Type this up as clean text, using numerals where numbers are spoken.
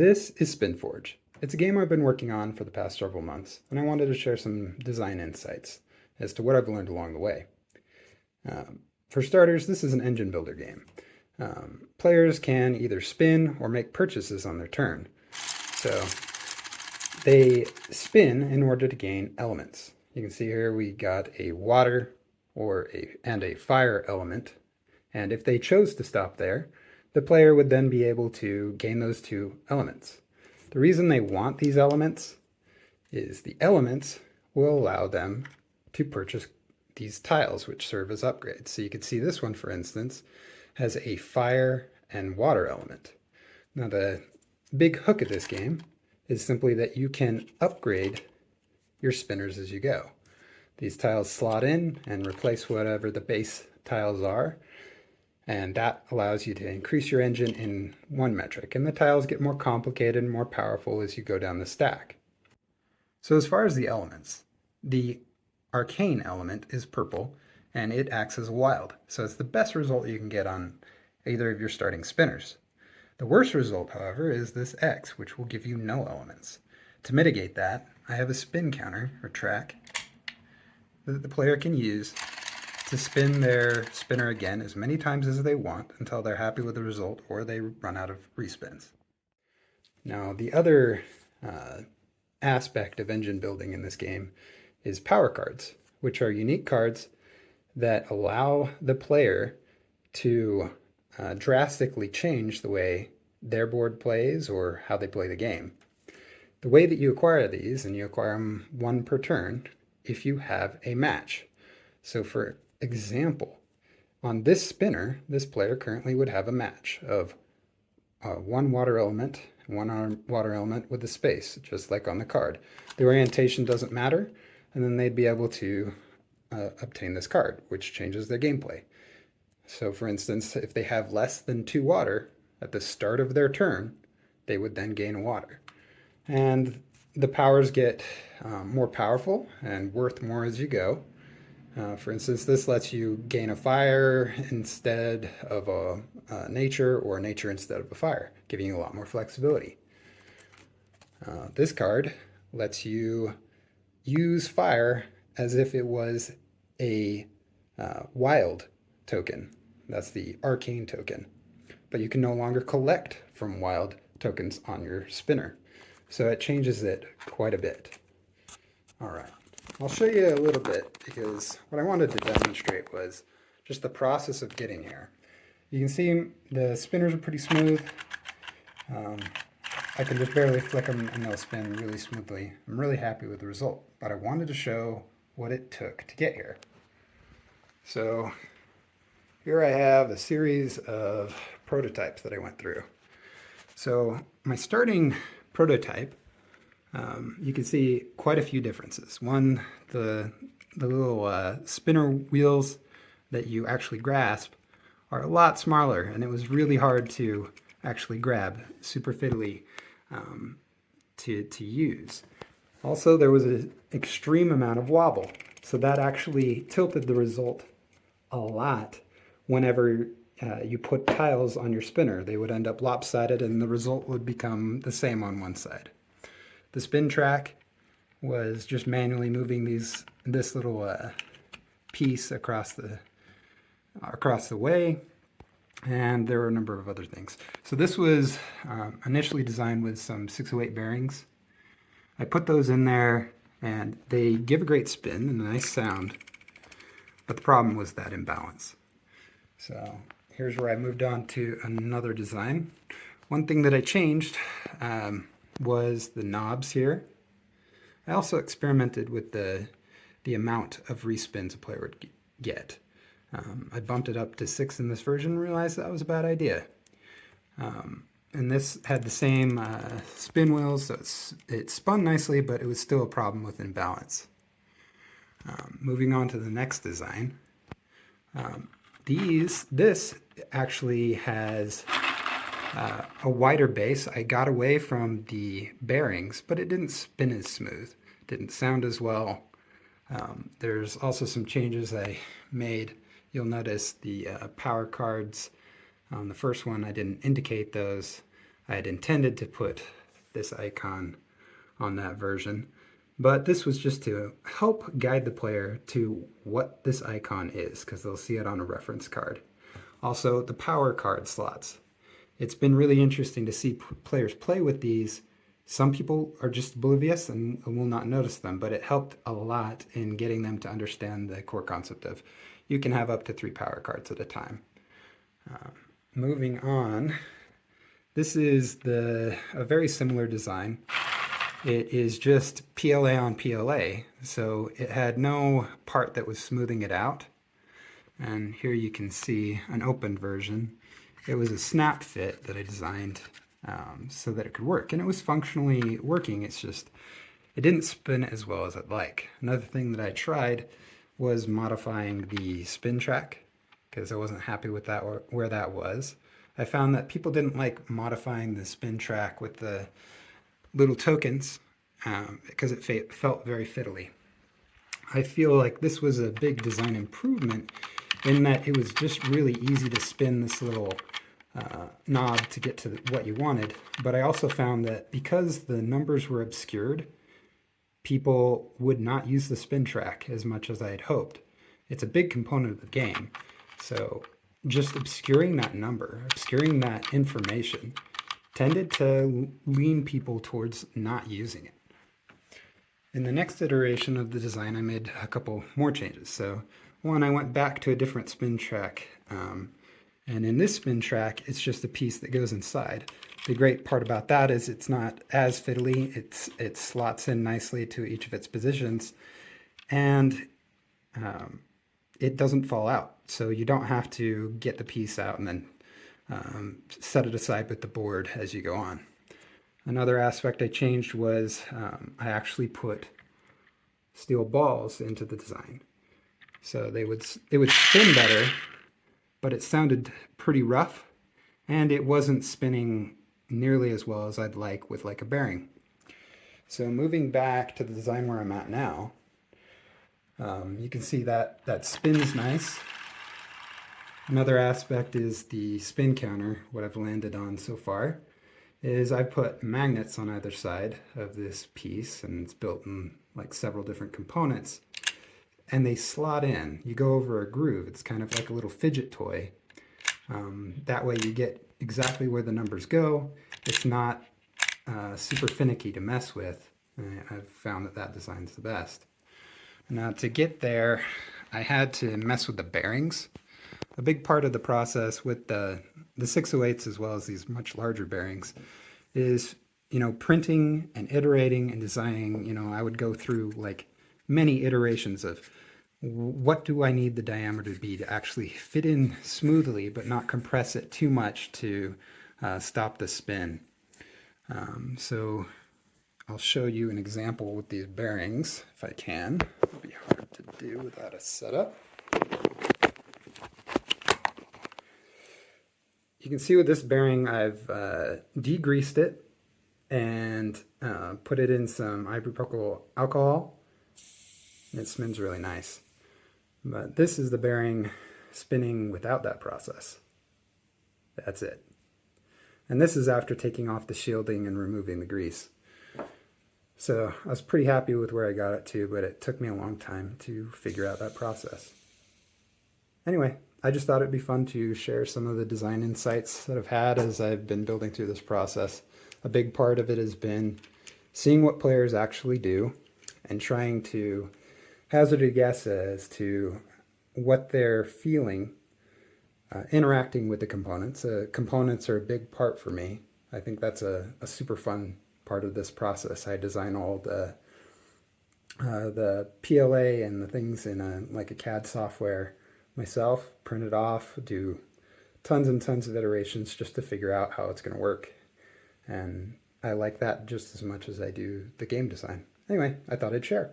This is SpinForge. It's a game I've been working on for the past several months, and I wanted to share some design insights as to what I've learned along the way. For starters, this is an engine builder game. Players can either spin or make purchases on their turn. So they spin in order to gain elements. You can see here we got a water and a fire element, and if they chose to stop there, the player would then be able to gain those two elements. The reason they want these elements is the elements will allow them to purchase these tiles, which serve as upgrades. So you can see this one, for instance, has a fire and water element. Now the big hook of this game is simply that you can upgrade your spinners as you go. These tiles slot in and replace whatever the base tiles are, and that allows you to increase your engine in one metric, and the tiles get more complicated and more powerful as you go down the stack. So as far as the elements, the arcane element is purple, and it acts as wild, so it's the best result you can get on either of your starting spinners. The worst result, however, is this X, which will give you no elements. To mitigate that, I have a spin counter, or track, that the player can use to spin their spinner again as many times as they want until they're happy with the result or they run out of respins. Now, the other aspect of engine building in this game is power cards, which are unique cards that allow the player to drastically change the way their board plays or how they play the game. The way that you acquire these, and you acquire them one per turn, if you have a match. So for example, on this spinner, this player currently would have a match of one water element, one water element with a space, just like on the card. The orientation doesn't matter, and then they'd be able to obtain this card, which changes their gameplay. So for instance, if they have less than 2 water at the start of their turn, they would then gain a water. And the powers get more powerful and worth more as you go. For instance, this lets you gain a fire instead of a nature, or a nature instead of a fire, giving you a lot more flexibility. This card lets you use fire as if it was a wild token. That's the arcane token. But you can no longer collect from wild tokens on your spinner. So it changes it quite a bit. All right. I'll show you a little bit, because what I wanted to demonstrate was just the process of getting here. You can see the spinners are pretty smooth. I can just barely flick them and they'll spin really smoothly. I'm really happy with the result, but I wanted to show what it took to get here. So here I have a series of prototypes that I went through. So my starting prototype, you can see quite a few differences. One, the little spinner wheels that you actually grasp are a lot smaller, and it was really hard to actually grab, super fiddly to use. Also, there was an extreme amount of wobble, so that actually tilted the result a lot whenever you put tiles on your spinner. They would end up lopsided, and the result would become the same on one side. The spin track was just manually moving this little piece across the way, and there were a number of other things. So this was initially designed with some 608 bearings. I put those in there, and they give a great spin and a nice sound, but the problem was that imbalance. So here's where I moved on to another design. One thing that I changed was the knobs here. I also experimented with the amount of respins a player would get. I bumped it up to 6 in this version and realized that was a bad idea. And this had the same spin wheels, so it spun nicely, but it was still a problem with imbalance. Moving on to the next design. This actually has a wider base. I got away from the bearings, but it didn't spin as smooth, didn't sound as well. There's also some changes I made. You'll notice the power cards on the first one, I didn't indicate those. I had intended to put this icon on that version, but this was just to help guide the player to what this icon is, because they'll see it on a reference card. Also, the power card slots. It's been really interesting to see players play with these. Some people are just oblivious and will not notice them, but it helped a lot in getting them to understand the core concept of you can have up to 3 power cards at a time. Moving on, this is a very similar design. It is just PLA on PLA, so it had no part that was smoothing it out. And here you can see an open version. It was a snap fit that I designed so that it could work, and it was functionally working. It's just, it didn't spin as well as I'd like. Another thing that I tried was modifying the spin track, because I wasn't happy with that or where that was. I found that people didn't like modifying the spin track with the little tokens because it felt very fiddly. I feel like this was a big design improvement in that it was just really easy to spin this little knob to get to what you wanted. But I also found that because the numbers were obscured, people would not use the spin track as much as I had hoped. It's a big component of the game. So just obscuring that number, obscuring that information, tended to lean people towards not using it. In the next iteration of the design, I made a couple more changes. So one, I went back to a different spin track. And in this spin track, it's just a piece that goes inside. The great part about that is it's not as fiddly. It slots in nicely to each of its positions. And it doesn't fall out. So you don't have to get the piece out and then set it aside with the board as you go on. Another aspect I changed was I actually put steel balls into the design. So it would spin better, but it sounded pretty rough, and it wasn't spinning nearly as well as I'd like with like a bearing. So moving back to the design where I'm at now, you can see that spins nice. Another aspect is the spin counter. What I've landed on so far is I put magnets on either side of this piece, and it's built in like several different components, and they slot in. You go over a groove. It's kind of like a little fidget toy. That way you get exactly where the numbers go. It's not super finicky to mess with. I've found that design's the best. Now to get there, I had to mess with the bearings. A big part of the process with the 608s as well as these much larger bearings is, printing and iterating and designing. I would go through like many iterations of what do I need the diameter to be to actually fit in smoothly but not compress it too much to stop the spin. So I'll show you an example with these bearings if I can. It'll be hard to do without a setup. You can see with this bearing I've degreased it and put it in some isopropyl alcohol. It spins really nice. But this is the bearing spinning without that process. That's it. And this is after taking off the shielding and removing the grease. So I was pretty happy with where I got it to, but it took me a long time to figure out that process. Anyway, I just thought it'd be fun to share some of the design insights that I've had as I've been building through this process. A big part of it has been seeing what players actually do and trying to hazard a guess as to what they're feeling interacting with the components. Components are a big part for me. I think that's a super fun part of this process. I design all the PLA and the things in like a CAD software myself, print it off, do tons and tons of iterations just to figure out how it's going to work. And I like that just as much as I do the game design. Anyway, I thought I'd share.